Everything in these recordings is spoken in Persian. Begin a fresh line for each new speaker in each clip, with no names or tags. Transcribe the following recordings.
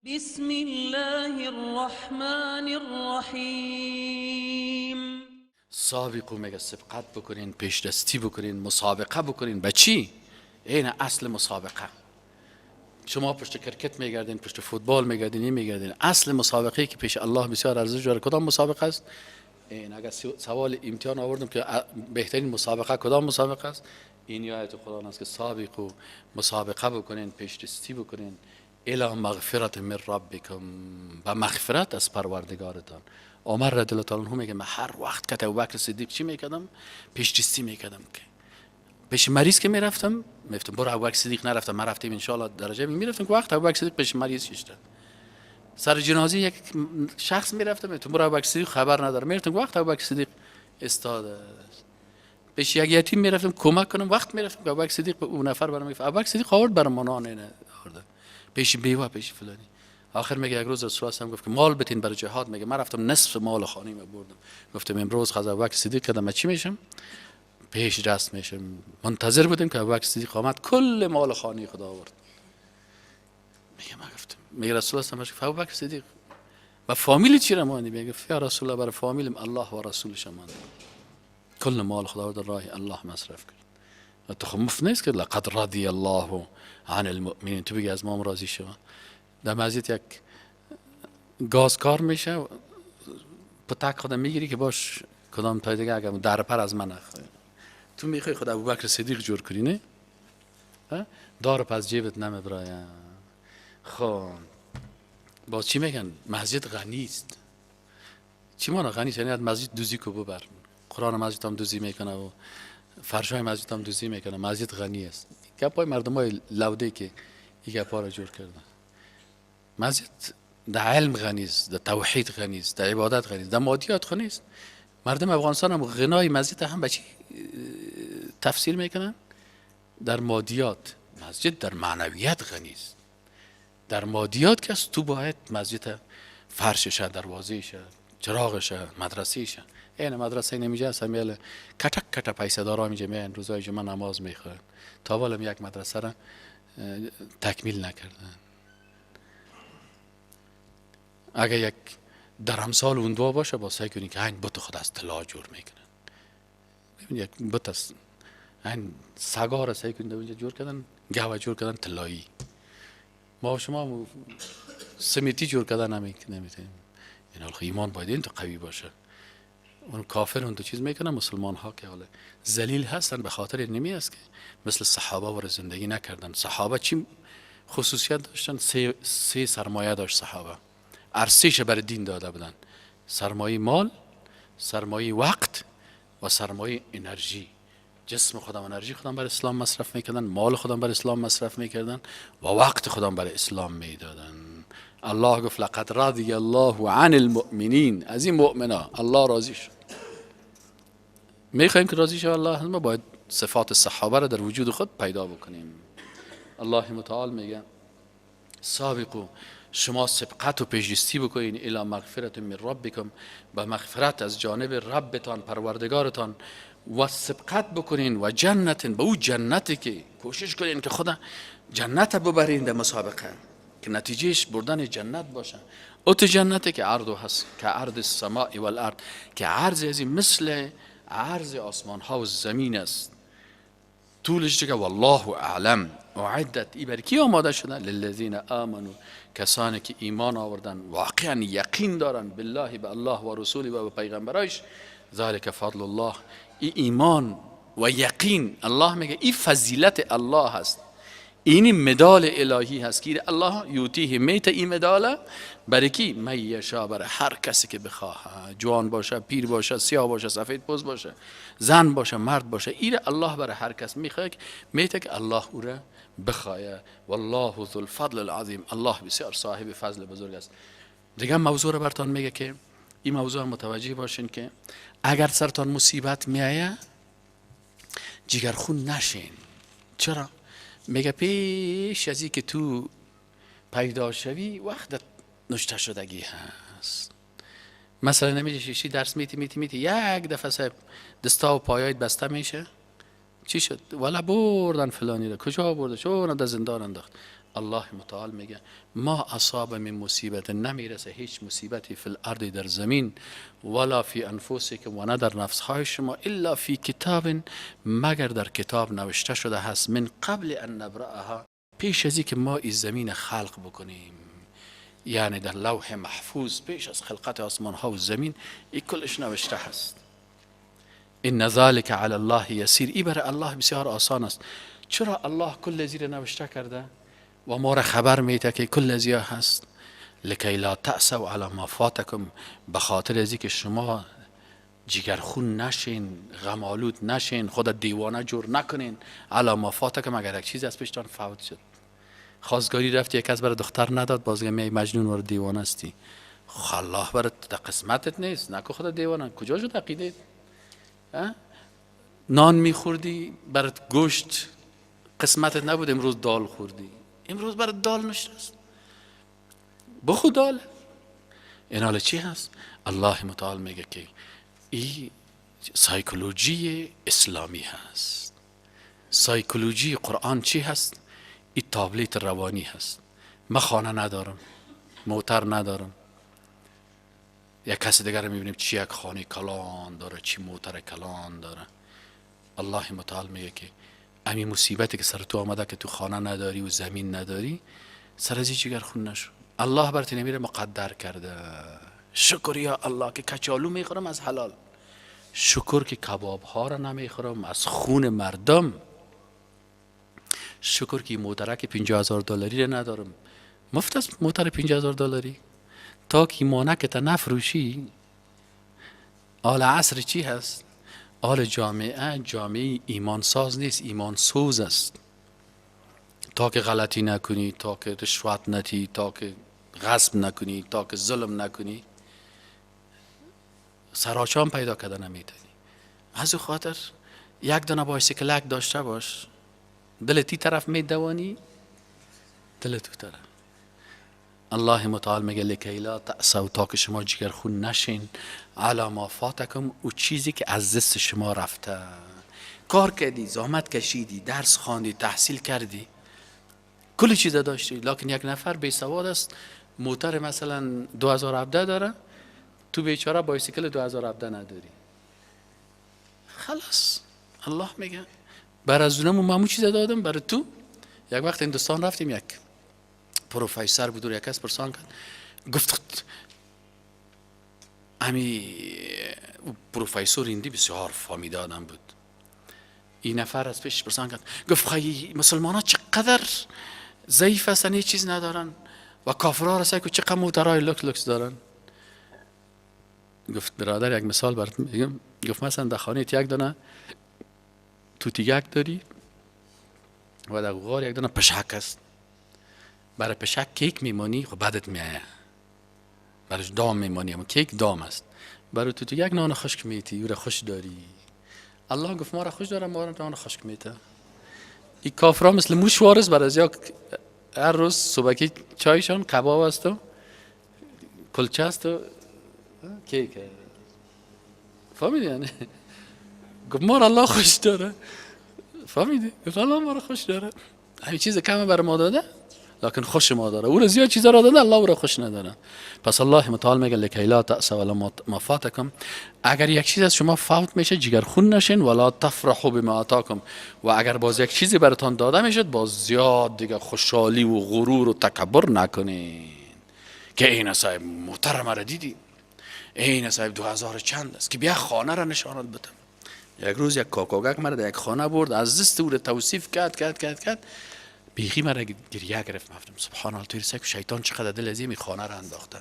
بسم الله الرحمن الرحیم.
سابقو میگه سبقت بکنین، پیش دستی بکنین، مسابقه بکنین. به چی؟ این اصل مسابقه. شما پشت کرکت میگردین، پشت فوتبال میگردین، این میگردین. اصل مسابقه که پیش الله بسیار ارزش داره کدام مسابقه است؟ این اگر سوال امتحان آوردم که بهترین مسابقه کدام مسابقه است، این آیت قرآن است که سابقو، مسابقه بکنین، پیش دستی بکنین الی مغفرت من ربکم، و مغفرت از پروردگارتان. عمر رضی الله تعالی عنه میگه من هر وقت که ابوبکر صدیق چی میکردم؟ پیش دستی میکردم. که پیش مریض که میرفتم برو ابوبکر صدیق نرفتم، من رفتم ان شاء الله درجه میرفتم که وقت ابوبکر صدیق پیش مریض شد. سر جنازه یک شخص میرفتم برو ابوبکر صدیق خبر نداره، میرفتم وقت ابوبکر صدیق استاد. پیش یک یتیم میرفتم کمک کنم، وقت میرفتم که ابوبکر صدیق به اون نفر برام میگفت ابوبکر صدیق آورد برام نان نه آورد. پیش بیوه، پیش فلانی. آخر میگه یک روز رسول الله گفت که مال بتین برای جهاد. میگه من رفتم نصف مال خانه ما بردم. گفتم امروز خدا ابوبکر صدیق کردم، من چی میشم؟ پیش دست میشم. منتظر بودیم که ابوبکر صدیق آمد کل مال خانه خدا آورد. میگه من گفتم، میگه رسول الله گفت ابوبکر صدیق و فامیل چی را ماندی؟ میگه یا رسول الله برای فامیلم الله و رسولش ماند. کل مال خدا در راه الله مصرف کرد. و تو خب مفت نیست که لقد رضی الله عن المؤمنین، تو بگی از ما راضی شما. در مسجد یک گاز کار میشه، پتک خودم میگیری که باش کدام تا دیگه اگر در پر از من نخواه. تو میخوای خدا ابوبکر صدیق جور کنی نه؟ دار پس جیبت نمیبرایم. خب باز چی میگن؟ مسجد غنی است. چی مانا غنی؟ یعنی از مسجد دوزی کو ببر. قرآن مسجد هم دوزی میکنه و فرشای مسجد هم دوزی میکنه. مسجد غنی است. گپای مردم های لوده که این گپا را جور کردن. مسجد در علم غنی است، در توحید غنی است، در عبادت غنی است، در مادیات غنی است. مردم افغانستان هم غنای مسجد هم به چی تفسیر میکنن؟ در مادیات. مسجد در معنویت غنی است. در مادیات که است تو باید مسجد فرشش، دروازه‌ش، چراغش، مدرسه‌ش. این مدرسه نمیشه است میل کټک کټ پیسه دارا میجه میان روزای جمعه نماز میخوان. تا بالم یک مدرسه را تکمیل نکردن. اگر یک درمسال اون دو باشه با سعی کنی که این بت خود از طلا جور میکنن. ببین یک بت است این سگا را سعی کنید اونجا جور کردن، گاوا جور کردن طلایی. ما شما سمیتی جور کردن نمیتونیم. این حال ایمان باید این تو قوی باشه. اون کافر اون دو چیز میکنن، مسلمان ها که حالا ذلیل هستن به خاطر نمی است که مثل صحابه ور زندگی نکردن. صحابه چی خصوصیت داشتن؟ سه سرمایه داشت صحابه. ارسیش برای دین داده بودن: سرمایه مال، سرمایه وقت و سرمایه انرژی. جسم خودم، انرژی خودم برای اسلام مصرف میکردن، مال خودم برای اسلام مصرف میکردن و وقت خودم برای اسلام میدادن. الله گفت لقد رضی الله عن المؤمنین، از این مؤمنا الله راضی شد. میخوایم که راضی شد الله، ما باید صفات صحابه را در وجود خود پیدا بکنیم. الله متعال میگه سابقو، شما سبقت و پیشدستی بکنین الی مغفرت من ربکم، به مغفرت از جانب ربتان پروردگارتان، و سبقت بکنین و جنت، به او جنتی که کوشش کنین که خدا جنت ببرین در مسابقه که نتیجهش بردن جنت باشه. او تو جنتی که عرض هست که عرض السماء والارض، که عرض از مثل عرض آسمان ها و زمین است. طولش دیگه والله اعلم اعدت، ای برای کی آماده شده؟ للذین آمنوا، کسانی که ایمان آوردن واقعا یقین دارن بالله، به الله و رسولی و به پیغمبرایش. ذالک فضل الله، ای ایمان و یقین الله میگه این فضیلت الله هست، این مدال الهی هست که الله یوتیه میت. این مدال برای کی؟ من یشاء، برای هر کسی که بخواه، جوان باشه، پیر باشه، سیاه باشه، سفید پوست باشه، زن باشه، مرد باشه. این الله برای هر کس میخواد میته که الله او را بخواه. والله ذو الفضل العظیم، الله بسیار صاحب فضل بزرگ است. دیگه موضوع را براتون میگه که این موضوع متوجه باشین که اگر سرتان مصیبت میایه جگرخون نشین. چرا؟ میگه پیش از این که تو پیدا شوی وقت نشته شدگی هست. مثلا نمیشه شیشی درس میتی یک دفعه صاحب دستا و پایایت بسته میشه. چی شد؟ والا بردن فلانی را. کجا برده؟ چون در زندان انداخت. الله متعال میگه ما اصاب من مصیبت، نمیرسه هیچ مصیبتی فی الارض در زمین ولا فی انفسکم و نه در نفسهای شما الا فی کتاب، مگر در کتاب نوشته شده هست من قبل ان نبرأها، پیش ازی که ما این زمین خلق بکنیم، یعنی در لوح محفوظ پیش از خلقت آسمان ها و زمین این کلش نوشته هست. ان ذلک علی الله یسیر، این برای الله بسیار آسان است. چرا الله کل زیر نوشته کرده و ما را خبر میده که کل زیا هست؟ لکی لا تأسوا علی ما فاتکم، به خاطر ازی که شما جگرخون نشین، غمالود نشین، خود دیوانه جور نکنین. علی ما فاتکم، اگر یک چیزی از پیشتان فوت شد، خواستگاری رفتی یک کس برای دختر نداد، بازگه می مجنون و دیوانه استی، الله برای قسمتت نیست، نکو خود دیوانه. کجا شد عقیده؟ نان میخوردی برات گوشت قسمتت نبود، امروز دال خوردی، امروز برات دال نشده است، بخو دال. این حال چی هست؟ الله متعال میگه که این سایکولوژی اسلامی هست. سایکولوژی قرآن چی هست؟ این تابلیت روانی هست. من خانه ندارم، موتر ندارم، یک کسی دیگر رو میبینیم چی یک خانه کلان داره، چی موتر کلان داره. الله متعال میگه که امی مصیبتی که سر تو آمده که تو خانه نداری و زمین نداری، سر از چیگر خون نشو. الله برات نمیره مقدر کرده. شکر یا الله که کچالو میخورم از حلال، شکر که کباب ها را نمیخورم از خون مردم، شکر که موترک 50,000 دلاری را ندارم. مفت است موتر 50,000 دلاری، تا که مانکت نفروشی. آل عصر چی هست؟ آل جامعه ایمان ساز نیست، ایمان سوز است. تا که غلطی نکنی، تا که رشوت ندی، تا که غصب نکنی، تا که ظلم نکنی، سراشان پیدا کرده نمیتونی. از او خاطر یک دانه بایسیکلک داشته باش، دل تی طرف میدوانی، دل تو طرف. الله متعال میگه لکی لا تأسوا، تا که شما جگرخون نشین علی ما فاتکم، او چیزی که از دست شما رفته. کار کردی، زحمت کشیدی، درس خواندی، تحصیل کردی، کلی چیز داشتی، لکن یک نفر بی سواد است، موتر مثلا 2017 داره، تو بیچاره بایسیکل 2017 نداری. خلاص الله میگه بر از اونم من چیز دادم برای تو. یک وقت هندوستان رفتیم، یک پروفیسور بود، یک کس پرسان کرد، گفت امی پروفیسور هندی بسیار فهمیده آدم بود. این نفر از پیش پرسان کرد، گفت خیلی مسلمان ها چقدر ضعیف هستن، هیچ چیز ندارن، و کافرها رسه که چقدر موترهای لکس دارن. گفت برادر یک مثال برات میگم، گفت مثلا در خانه یک دانه توتیگک داری و در غار یک دانه پشک است. برای پشک کیک میمانی، خب بعدت میایه، برایش دام میمانی، اما کیک دام است. برای توتیگک نان خشک میتی، او را خوش داری. الله گفت ما را خوش دارم، ما را نان خشک میته. این کافرها مثل موش وارث بر از یا هر روز صبحی چایشان کباب است و کلچه است و کیک. فهمیدی یعنی؟ گفت ما را الله خوش داره. فهمیدی؟ گفت الله ما را خوش داره. همین چیز کمه بر ما داده، لکن خوش ما داره. او را زیاد چیزا را داده، الله او را خوش نداره. پس الله متعال میگه لکی لا تأسوا علی ما فاتکم، اگر یک چیز از شما فوت میشه جگرخون نشین، ولا تفرحوا بما آتاکم، و اگر باز یک چیزی براتون داده میشد باز زیاد دیگه خوشحالی و غرور و تکبر نکنین که این صاحب محترم را دیدی، این صاحب 2000 چند است که بیا خانه را نشانت بدم. یک روز یک کاکاگک مرا یک خانه برد، از دست او را توصیف کرد بیخی مرا گریه گرفت. گفتم سبحان الله، توی سگ شیطان چقدر دل از این خانه را انداخته.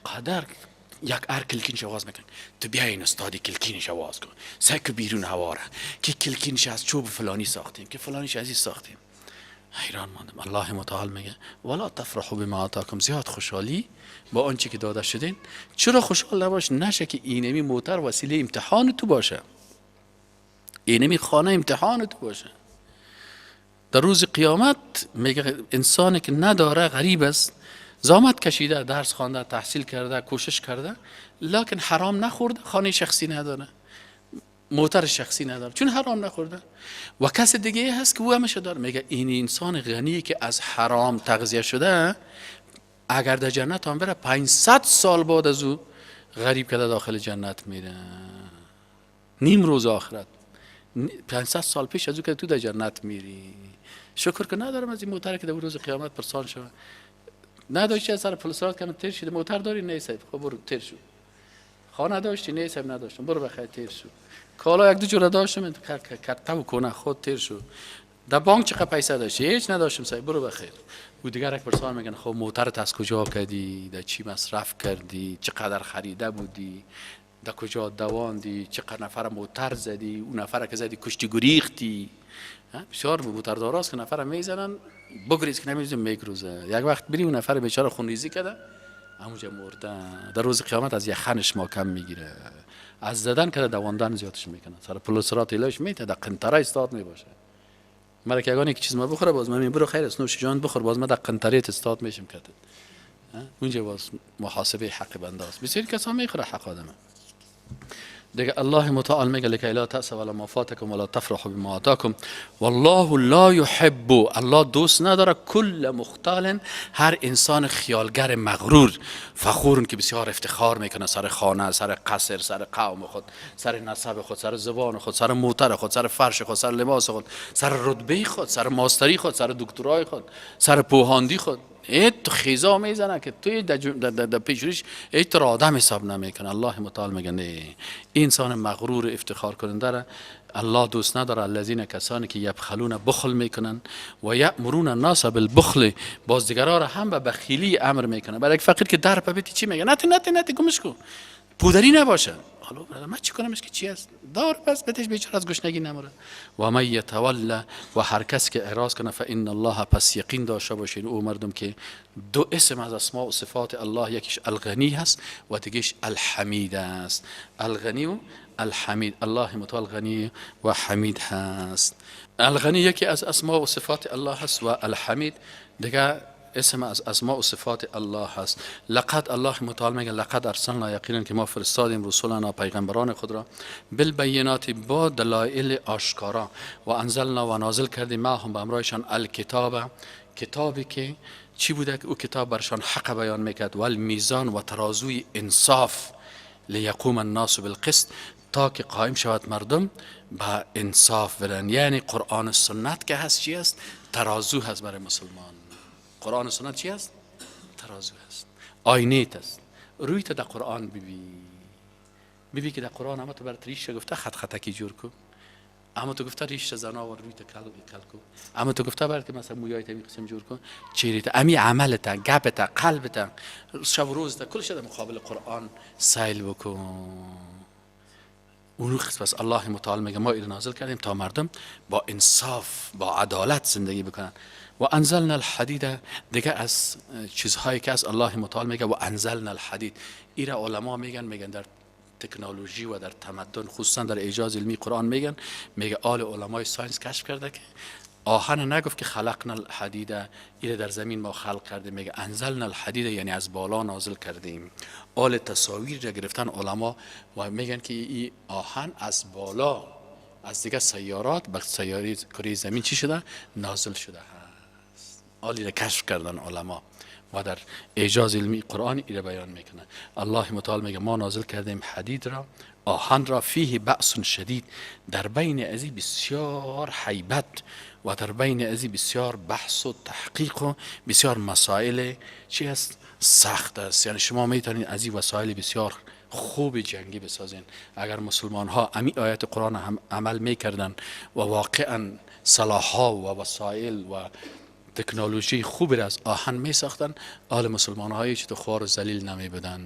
قدر یک ار کلکینش آواز میکن، تو بیا این استادی کلکینش آواز کن، سگ بیرون هوا را که کلکینش از چوب فلانی ساختیم، که فلانیش از این ساختیم. حیران ماندم. الله متعال میگه ولا تفرحوا بما آتاکم، زیاد خوشحالی با آنچه که داده شدین. چرا خوشحال نباش؟ نشه که اینمی موتر وسیله امتحان تو باشه، اینمی خانه امتحان تو باشه. در روز قیامت میگه انسانی که نداره غریب است، زحمت کشیده، درس خوانده، تحصیل کرده، کوشش کرده، لکن حرام نخورده، خانه شخصی نداره، موتر شخصی نداره چون حرام نخورده. و کس دیگه هست که او همشه داره. میگه این انسان غنی که از حرام تغذیه شده اگر در جنت هم بره 500 سال بعد از او غریب کده داخل جنت میره، نیم روز آخرت 500 سال پیش از او که تو در جنت میری. شکر که ندارم از این موتر که در روز قیامت پرسان شود. نداشتی از سر پلسرات که تیر شده، موتر داری؟ نه صاحب، خب برو تیر شو. خانه داشتی؟ نه صاحب نداشتم، برو بخیر تیر شو. کالا یک دو جوره داشتم کرته و کنه خود تیر شو. در بانک چقدر پیسه داشتی؟ هیچ نداشتم صاحب، برو بخیر. و دیگر یک پرسان میگن خب موترت از کجا کردی؟ در چی مصرف کردی؟ چقدر خریده بودی؟ در کجا دواندی؟ چقدر نفر موتر زدی؟ اون نفر که زدی کشتی گریختی؟ بسیار موترداراست که نفر میزنن بگریز که نمیزن میگروزه. یک وقت بری اون نفر بیچاره خونریزی کرده همونجا مرده. در روز قیامت از یخنش ما کم میگیره، از زدن که دواندن زیادش میکنه. سر پلسرات ایلاش میته در قنطره استاد میباشه. ملک یگان یک چیز ما بخوره باز من برو خیر است نوش جان بخور باز ما در قنطره استاد میشم کتت. اونجا باز محاسبه حق بنده است. بسیار کسا میخوره حق آدمه. دیگه الله متعال میگه لکه لا تأسوا علی ما فاتکم ولا تفرحوا بما آتاکم والله لا يحب، الله دوست نداره کل مختال، هر انسان خیالگر مغرور فخور که بسیار افتخار میکنه سر خانه، سر قصر، سر قوم خود، سر نسب خود، سر زبان خود، سر موتر خود، سر فرش خود، سر لباس خود، سر رتبه خود، سر ماستری خود، سر دکترای خود، سر پوهاندی خود. تو خیزا میزنه که توی در پیشوریش ایت را آدم حساب نمیکنه. الله متعال میگه نه، انسان مغرور افتخار کننده را الله دوست نداره. الذین کسانی که یبخلون بخل میکنن و یأمرون الناس بالبخل، باز دیگرها را هم به بخیلی امر میکنه. برای یک فقیر که در پبیتی چی میگه؟ نتی گمش کو، پودری نباشه. حالا برادر من چی کنمش که چی است؟ دار بس بتش بیچاره از گشنگی نمره. و من یتولا، و هر کس که اعراض کنه فان الله، پس یقین داشته باشین او مردم که دو اسم از اسماء و صفات الله، یکیش الغنی هست و دیگهش الحمید است. الغنی و الحمید، الله متعال غنی و حمید هست. الغنی یکی از اسماء و صفات الله هست و الحمید دیگه اسم از اسماء و صفات الله هست. لقد، الله متعال میگه لقد ارسلنا، یقینا که ما فرستادیم رسولنا پیغمبران خود را بالبینات، با دلایل آشکارا، و انزلنا و نازل کردیم معهم به همراهشان الکتاب، کتابی که چی بوده که او کتاب برشان حق بیان میکرد و المیزان، و ترازوی انصاف، لیقوم الناس بالقسط، تا که قائم شود مردم با انصاف برن. یعنی قرآن و سنت که هست چی است؟ ترازو هست برای مسلمان. قرآن و سنت چی است؟ ترازو هست، آینه است. روی تا در قرآن ببین که در قرآن اما تو برات ریش گفته خط خطکی جور کن، اما تو گفته ریش زنا و روی تا کل کن، اما تو گفته برات که مثلا مویای تا قسم جور کن، چهره امی عملت، گپت، قلبت، شب و روز تا کلش در مقابل قرآن سیل بکن. اون پس الله متعال میگه ما اینو نازل کردیم تا مردم با انصاف، با عدالت زندگی بکنن. و انزلنا الحدید، دیگه از چیزهایی که از الله متعال میگه و انزلنا الحدید، ایرا علما میگن در تکنولوژی و در تمدن، خصوصا در اعجاز علمی قرآن میگه آل علمای ساینس کشف کرده که آهن نگفت که خلقنا الحدید، ایره در زمین ما خلق کرده، میگه انزلنا الحدید یعنی از بالا نازل کردیم. آل تصاویر را گرفتن علما و میگن که این آهن از بالا از دیگه سیارات به سیاره کره زمین چی شده؟ نازل شده هست. آلی را کشف کردن علما و در اعجاز علمی قرآن ایره بیان میکنه. الله متعال میگه ما نازل کردیم حدید را، آهن را، فیه بأس شدید، در بین ازی بسیار حیبت و در بین ازی بسیار بحث و تحقیق و بسیار مسائل چی است؟ سخت است. یعنی شما میتونید از این وسایل بسیار خوب جنگی بسازین. اگر مسلمان ها امی آیت قرآن هم عمل میکردن و واقعا سلاح‌ها و وسایل و تکنولوژی خوبی را از آهن می ساختن، آل مسلمان هایی چه تو خوار و ذلیل نمی بدن.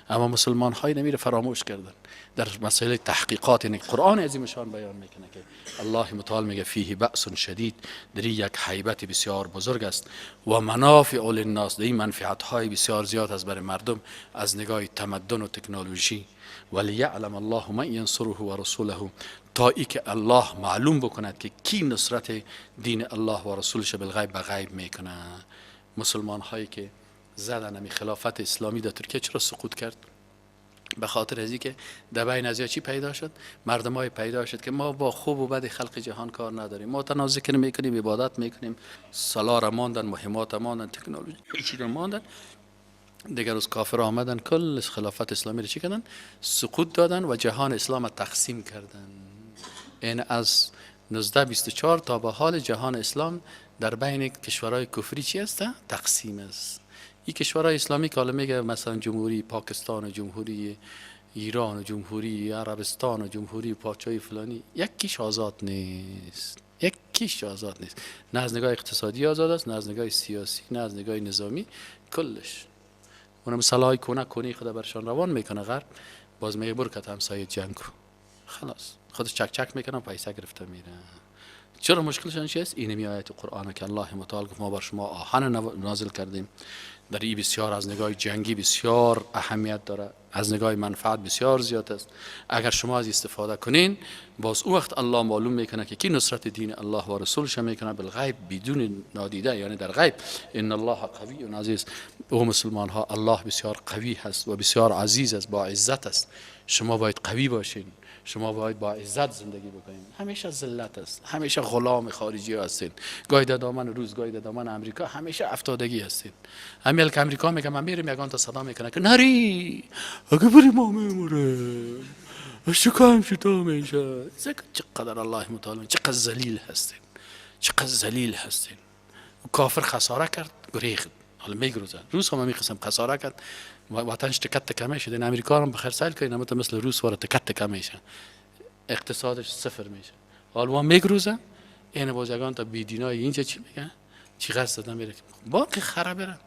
اما مسلمان هایی نمیره فراموش کردن در مسائل تحقیقات. این قرآن عظیمشان بیان میکنه که الله متعال میگه فیه بأس شدید، در یک حیبت بسیار بزرگ است و منافع للناس، در این منفعت های بسیار زیاد است برای مردم از نگاه تمدن و تکنولوژی. ولیعلم الله من ینصره و رسوله، تا ای که الله معلوم بکند که کی نصرت دین الله و رسولش بالغیب به غیب میکنه. مسلمان هایی که زدن همی خلافت اسلامی در ترکیه چرا سقوط کرد؟ به خاطر از که در بین از چی پیدا شد؟ مردمای پیدا شد که ما با خوب و بد خلق جهان کار نداریم، ما تنها ذکر میکنیم، عبادت میکنیم، سلا را ماندن، مهمات ماندن، تکنولوژی چی را ماندن. دیگر روز کافر آمدن کل خلافت اسلامی رو چی کردن؟ سقوط دادن و جهان اسلام تقسیم کردن. این از 1924 تا به حال جهان اسلام در بین کشورهای کفری چی است؟ تقسیم است. این کشورهای اسلامی که حالا میگه مثلا جمهوری پاکستان و جمهوری ایران و جمهوری عربستان و جمهوری پادشاهی فلانی، یکیش آزاد نیست، یکیش آزاد نیست. نه از نگاه اقتصادی آزاد است، نه از نگاه سیاسی، نه از نگاه نظامی، کلش. اونم سلاح کنی خدا برشان روان میکنه غرب، باز میگه برو که همسایه جنگ کن، خلاص خودش چک چک میکنه، پیسه گرفته میره. چرا مشکلشان چیست؟ اینمی آیت قرآن که الله متعال گفت ما بر شما آهن نازل کردیم، در این بسیار از نگاه جنگی بسیار اهمیت داره، از نگاه منفعت بسیار زیاد است. اگر شما از استفاده کنین، باز او وقت الله معلوم میکنه که کی نصرت دین الله و رسولش میکنه بالغیب، بدون نادیده، یعنی در غیب. ان الله قوی و عزیز. او مسلمان ها، الله بسیار قوی هست و بسیار عزیز است، با عزت است. شما باید قوی باشین، شما باید با عزت زندگی بکنین. همیشه ذلت است، همیشه غلام خارجی هستین، گاهی در دامن روس، گاهی در دامن امریکا، همیشه افتادگی هستین. همین که امریکا میگه من میرم، یگان تا صدا میکنه که نری، اگه بری ما میموریم، شکایم شتا میشه. چقدر الله متعال، چقدر ذلیل هستین، چقدر ذلیل هستین. و کافر خساره کرد گریخت، حالا میگروزه. روس هم میخواستم خساره کرد، وطنش تکت تکه میشه. این امریکا هم بخیر سال کنه، مثل روس وارد تکت تکه میشه، اقتصادش صفر میشه. حالا میگروزه. این بازگان تا بیدینای اینجا چی میگه؟ چی قصد دادن میره بانک خراب بره،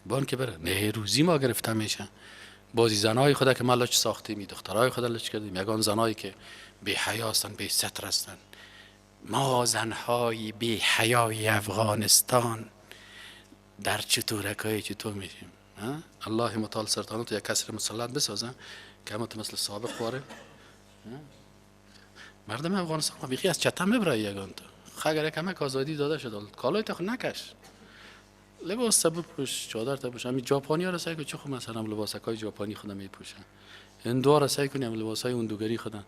بانک بره، نه روزی ما گرفته میشه. بازی زنای خدا که ما لاچ ساختیم، دخترای خدا لاچ کردیم، یگان زنایی که بی حیا هستن، بی ستر هستن. ما زنهای بی حیای افغانستان در چطورکای چطور میشیم؟ الله متعال سرطانات یک کسر مسلط بسازن که همه مثل سابق باره. مردم افغانستان ما بیخی از چتم ببره یگان تا اگر یک همه آزادی داده شد، کالای تا نکش، لباس تا بپوش، چادر تا بپوش. همین ژاپنی ها را سعی کن، چه خوب مثلا لباسکای ژاپنی خدا میپوشن. هندوها را سعی کنیم لباسای هندوگری خدا،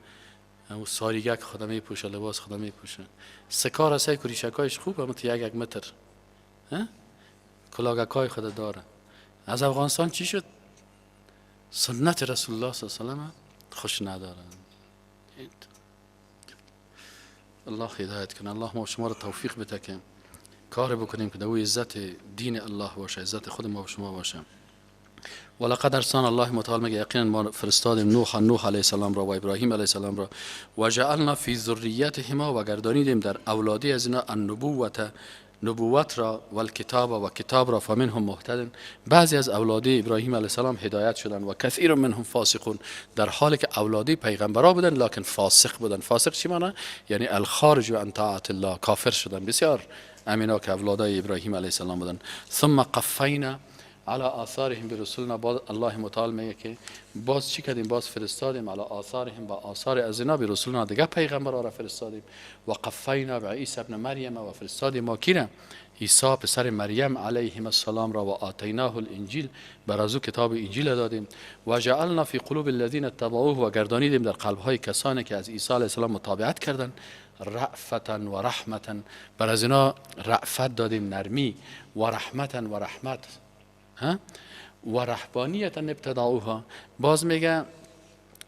همون ساریگک خدا میپوشه، لباس خدا میپوشه. سکا را سعی کن ریشکایش خوب، هم تا یک متر کلاگکای خدا داره. از افغانستان چی شد؟ سنت رسول الله صلی الله علیه و سلم خوش ندارن. الله هدایت کنه. الله ما شما را توفیق بده که کار بکنیم که در عزت دین الله باشه، عزت خود ما و شما باشه. ولقد ارسلنا، الله متعال میگه یقینا ما فرستادیم نوح علیه السلام را و ابراهیم علیه السلام را و جعلنا فی ذریتهما، و گردانیدیم در اولادی از اینا نبوت را و الکتاب و کتاب را، فمنهم مهتد، بعضی از اولادی ابراهیم علیه السلام هدایت شدن و کثیر منهم فاسقون، در حالی که اولادی پیغمبرا بودن لکن فاسق بودن. فاسق چی معنی؟ یعنی الخارج عن طاعت الله، کافر شدن. بسیار امینا که اولادای ابراهیم علیه السلام بودن. ثم قفینا علی آثارهم برسولنا، باز الله متعال میگه که باز چی کردیم؟ باز فرستادیم علی آثارهم، با آثار از اینا، برسولنا دیگه پیغمبرا را فرستادیم. و قفینا به عیسی ابن مریم، و فرستادیم ما کیرم؟ عیسی پسر مریم علیه السلام را، و آتیناه الانجیل، بر ازو کتاب انجیل دادیم. و جعلنا فی قلوب الذین اتبعوه، و گردانیدیم در قلب های کسانی که از عیسی علیه السلام متابعت کردند، رأفتا و رحمتا، بر از اینا رأفت دادیم، نرمی، و رحمتا و رحمت، و رهبانیت ابتداؤها. باز میگه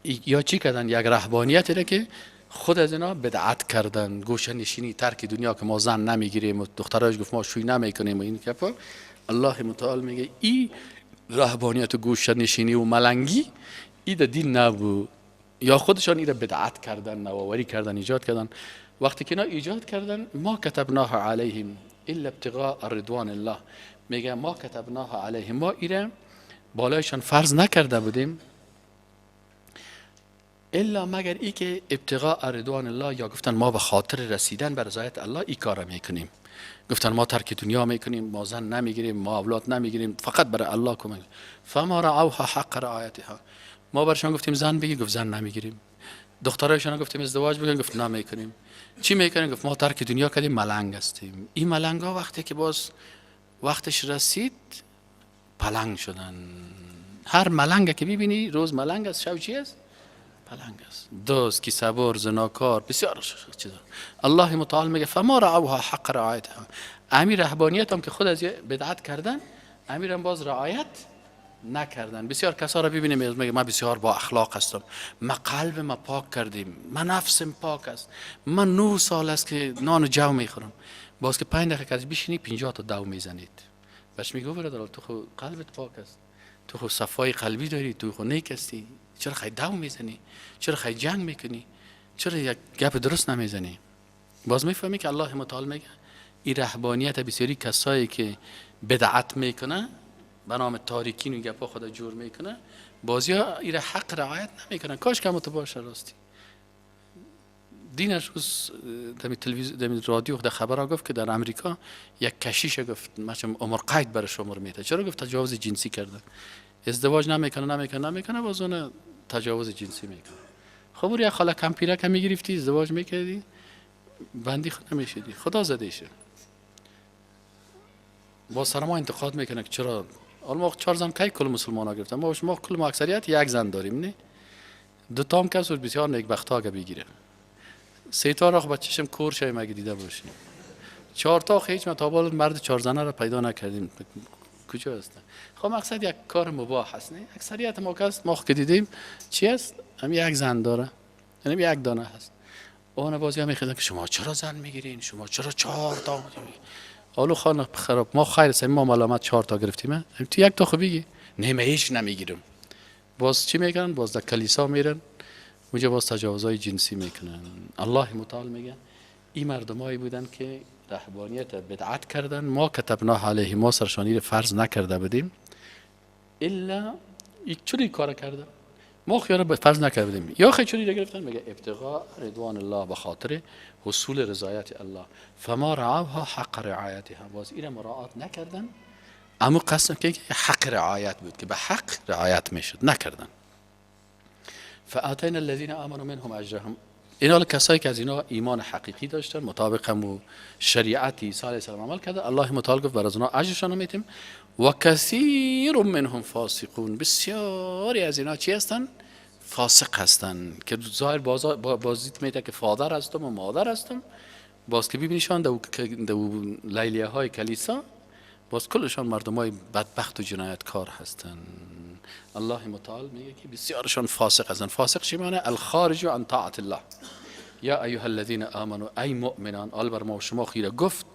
یا چی کردن؟ یک رهبانیتی را که خود از اینا بدعت کردن، گوشه نشینی، ترک دنیا، که ما زن نمیگیریم، دخترایش گفت ما شوی نمیکنیم و این کفا. الله متعال میگه این رهبانیت و گوشه نشینی و ملنگی این دین نبود، یا خودشان این را بدعت کردن، نوآوری کردن، ایجاد کردن. وقتی که اینا ایجاد کردن، ما کتبناها علیهم الا ابتغاء رضوان الله، میگه ما کتبناها علیهم، ما ایره بالایشان فرض نکرده بودیم الا مگر ای که ابتغاء رضوان الله، یا گفتن ما به خاطر رسیدن به رضایت الله ای کارا میکنیم. گفتن ما ترک دنیا میکنیم، ما زن نمیگیریم، ما اولاد نمیگیریم، فقط برای الله کمک. فما رعوها حق رعایتها، ما برشان گفتیم زن بگی، گفت زن نمیگیریم. دخترایشان گفتیم ازدواج بگن، گفت نمیکنیم. چی میکنیم؟ گفت ما ترک دنیا کردیم، ملنگ هستیم. این ملنگا وقتی که باز وقتش رسید پلنگ شدن، هر ملنگ که ببینی روز ملنگ است، شب چی است؟ پلنگ است. دوست کی صبر، زناکار، بسیار چیزا. الله متعال میگه فما رعوها حق رعایتها. امیر رهبانیت هم که خود از بدعت کردن، امیرم باز رعایت نکردن. بسیار کسا را ببینیم میگه من بسیار با اخلاق هستم، من قلب ما پاک کردیم، من نفسم پاک است، من 9 سال است که نان جو میخورم. باز که 5 دقیقه کسی بشینی 50 تا دو میزنید. بهش میگه برادر تو خود قلبت پاک است، تو خود صفای قلبی داری، تو خود نیک هستی، چرا خیلی دو میزنی؟ چرا خیلی جنگ میکنی؟ چرا یک گپ درست نمیزنی؟ باز میفهمی که الله متعال میگه این رهبانیت بسیاری کسایی که بدعت میکنه به نام تاریکین و گپا خدا جور میکنه، بازیا این حق رعایت نمیکنن. کاش که تو باشه راستی. دینش روز در تلویزیون در رادیو در خبر گفت که در امریکا یک کشیش گفت مثلا عمر قید برش عمر میده. چرا؟ گفت تجاوز جنسی کرده. ازدواج نمیکنه باز اون تجاوز جنسی میکنه. خب یک خاله کمپیره که میگرفتی ازدواج میکردی بندی خود نمیشدی، خدا زده شه. با سر ما انتقاد میکنه که چرا ما 4 زن کی کل مسلمان ها گرفتن، ما کل ما اکثریت یک زن داریم. نه 2 تا هم کس بسیار نیکبخت ها بگیره. 3 تا را بچه‌شم کور شایم اگه دیده باشیم. 4 تا هیچ ما تا بالا مرد 4 زنه را پیدا نکردیم. کجا هستن؟ خب مقصد یک کار مباح هست. نه اکثریت ما کس ما که دیدیم چی است؟ هم یک زن داره، یعنی یک دانه هست. اون بازی هم میخوادن که شما چرا زن میگیرین، شما چرا 4 تا؟ آلو خانه خراب، ما خیر سیم ما ملامت 4 تا گرفتیم. تو 1 تا خو بگی نه من هیچ نمیگیرم. باز چی میگن؟ باز در کلیسا میرن اونجا باز تجاوزهای جنسی میکنن. الله متعال میگه این مردمایی بودن که رهبانیت بدعت کردن، ما کتبنا علیهم، ما سرشانی فرض نکرده بودیم الا یک چوری کار کردن، ما خیال به فرض نکرده بودیم. یا خیلی چوری گرفتن میگه ابتغاء رضوان الله به خاطر حصول رضایت الله، فما رعوها حق رعایتها. باز این مراعات نکردن، اما قسم که حق رعایت بود که به حق رعایت میشد نکردن. فآتینا الذین آمنوا منهم اجرهم. اینا کسایی که از اینا ایمان حقیقی داشتن مطابق هم شریعت عیسی علیه السلام عمل کرده، الله متعال گفت بر از اونها اجرشان میدیم. و کثیر منهم فاسقون. بسیاری از اینا چی هستن؟ فاسق هستن که ظاهر بازیت میده که فادر هستم و مادر هستم. باز که ببینیشان دو لیلیه های کلیسا باز کلشان مردمای بدبخت و جنایتکار هستن. الله متعال میگه که بسیارشان فاسق هستن. فاسق چی معنی؟ الخارج عن طاعت الله. یا ایها الذین آمنوا، ای مؤمنان، آل بر ما و شما خیره گفت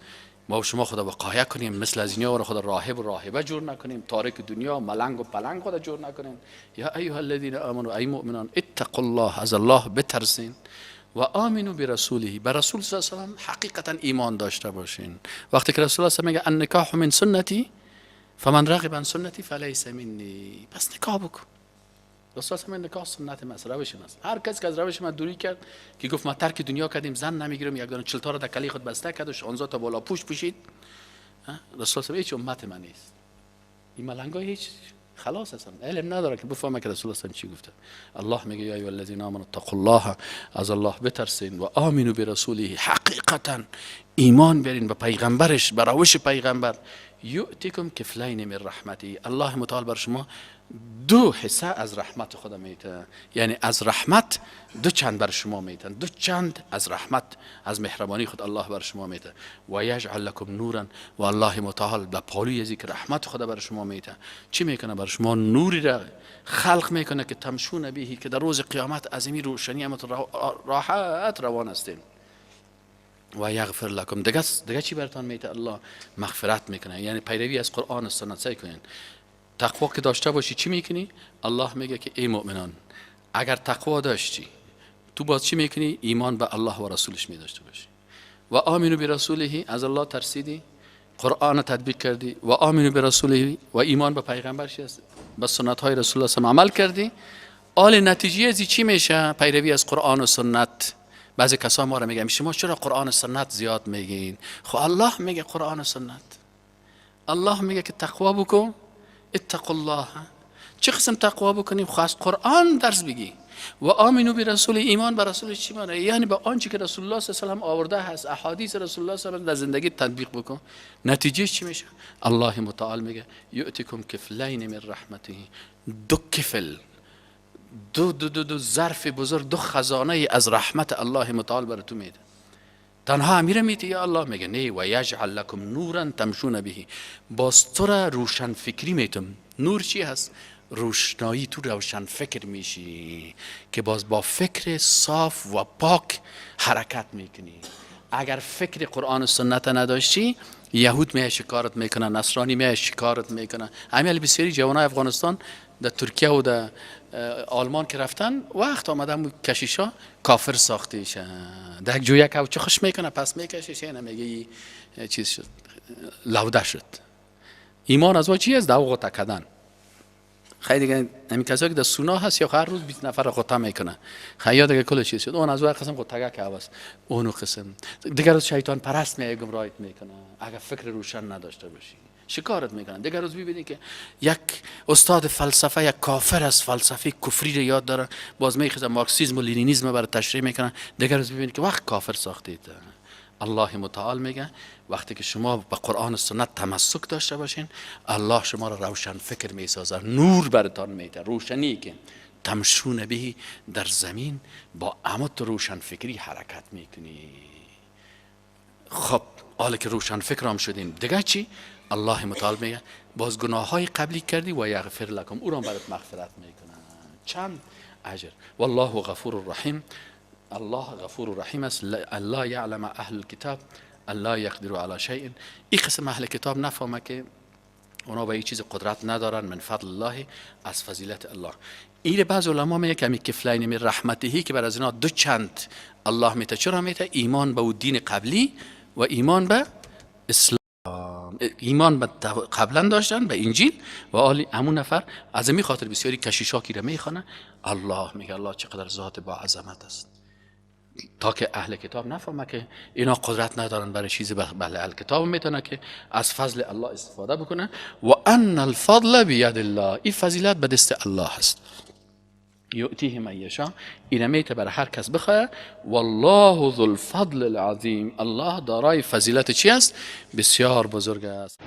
ما و شما خدا وقایه کنیم، مثل از اینا و خدا راهب و راهبه جور نکنیم، تارک دنیا ملنگ و پلنگ خدا جور نکنیم. یا ایها الذین آمنوا، ای مؤمنان، اتقوا الله، از الله بترسین، و آمنو برسوله، بر رسول صلی الله علیه و سلم حقیقتا ایمان داشته باشین. وقتی که رسول الله میگه النکاح من سنتی فمن رغب عن سنتی فلیس منی، پس نکاح بکن. رسول الله نکاح سنت من، روش من است. هر کس که از روش من دوری کرد که گفت ما ترک دنیا کردیم، زن نمیگیرم، یک دونه 40 تا را در کلی خود بسته کرد و 16 تا بالا پوشید، رسول الله هیچ امت من نیست. این ملنگای هیچ خلاص هستن، علم نداره که بفهمه که رسول الله چی گفته. الله میگه یا ایها الذین آمنوا اتقوا الله، از الله بترسین، و آمنو برسوله، حقیقتا ایمان بیارین به پیغمبرش، به روش پیغمبر. یؤتیکم کفلین من رحمتی، الله متعال بر شما 2 حصه از رحمت خدا میده، یعنی از رحمت 2 چند بر شما میدن، 2 چند از رحمت از مهربانی خود الله بر شما میده. و یجعل لکم نورا، و الله متعال به پالوی از اینکه رحمت خدا بر شما میده چی میکنه؟ بر شما نوری را خلق میکنه که تمشون بهی، که در روز قیامت از این روشنی راحت روان هستین. و یغفر لکم، دیگه چی براتون میده؟ الله مغفرت میکنه، یعنی پیروی از قرآن و سنت سعی کنین. تقوا که داشته باشی چی میکنی؟ الله میگه که ای مؤمنان اگر تقوا داشتی تو باز چی میکنی؟ ایمان به الله و رسولش میداشته باشی. و آمنو برسوله، از الله ترسیدی، قرآن تطبیق کردی، و آمنو برسوله، و ایمان به پیغمبرش است، به سنت های رسول الله صلی عمل کردی. آل نتیجه ازی چی میشه؟ پیروی از قرآن و سنت. بعضی کسا ما را میگن شما چرا قرآن و سنت زیاد میگین؟ خب الله میگه قرآن و سنت، الله میگه که تقوا بکن، اتقوا الله. چه قسم تقوا بکنیم؟ خواست قرآن درس بگی، و آمنو به رسول، ایمان به رسول چی معنی؟ یعنی به آنچه که رسول الله صلی الله علیه و آله آورده هست، احادیث رسول الله صلی الله علیه و آله در زندگی تطبیق بکن. نتیجه چی میشه؟ الله متعال میگه یؤتکم کفلین من رحمته، دو کفل، دو ظرف بزرگ، دو خزانه از رحمت الله متعال بر تو میده. تنها امیر میتی یا الله؟ میگه نه، و یجعل لکم نورا تمشون به، باز تو را روشن فکری میتم. نور چی هست؟ روشنایی، تو روشن فکر میشی که باز با فکر صاف و پاک حرکت میکنی. اگر فکر قرآن و سنت نداشتی، یهود میه شکارت میکنن، نصرانی میه شکارت میکنن. همین بسیاری جوانای افغانستان در ترکیه و در آلمان که رفتن، وقت آمدن کشیشا کافر ساختیش، در جویا کوچه خوش میکنه، پس میکشیش، اینه میگه چیز شد، لوده شد. ایمان از چی است؟ دو غطا کردن. خیلی دیگه همین کسایی که در سونا هست یا هر روز 20 نفر را غطا میکنه، خیلی دیگه کل چیز شد. اون از قسم غطا که هست، اونو قسم دیگه روز شیطان پرست میگه گمراهت میکنه. اگر فکر روشن نداشته باشی شکارت میکنن. دیگه روز ببینید که یک استاد فلسفه، یک کافر از فلسفه کفری رو یاد داره، باز میخواد مارکسیسم و لنینیسم برای تشریح میکنن. دیگه روز ببینید که وقت کافر ساختید. الله متعال میگه وقتی که شما به قرآن و سنت تمسک داشته باشین، الله شما را روشن فکر میسازه، نور برتان میده، روشنی که تمشون به در زمین با عمد روشن فکری حرکت میکنی. خب حالا که روشن فکر هم شدین، دیگه چی؟ الله متعال میگه باز گناه های قبلی کردی و یغفر لکم، او را برات مغفرت میکنه. چند اجر. والله غفور الرحیم. الله غفور الرحیم است. الله یعلم اهل الكتاب الله یقدر علی شیء. این قسم اهل کتاب نفهمه که اونا به این چیز قدرت ندارن، من فضل الله، از فضیلت الله. این بعض علما میگه که کفلین من رحمته که بر از اینا دو چند الله میته. چرا میته؟ ایمان به دین قبلی و ایمان به اسلام. ایمان به قبلا داشتن به انجیل و آلی همون نفر. از این خاطر بسیاری کشیشا کی را میخوانه الله میگه الله چقدر ذات با عظمت است، تا که اهل کتاب نفهمه که اینا قدرت ندارن برای چیزی. بله اهل کتاب میتونه که از فضل الله استفاده بکنه. و ان الفضل بید الله، این فضیلت به دست الله هست. یؤتیه من یشاء، این میته برای هر کس بخواه. والله ذو الفضل العظیم، الله دارای فضیلت چی است؟ بسیار بزرگ است.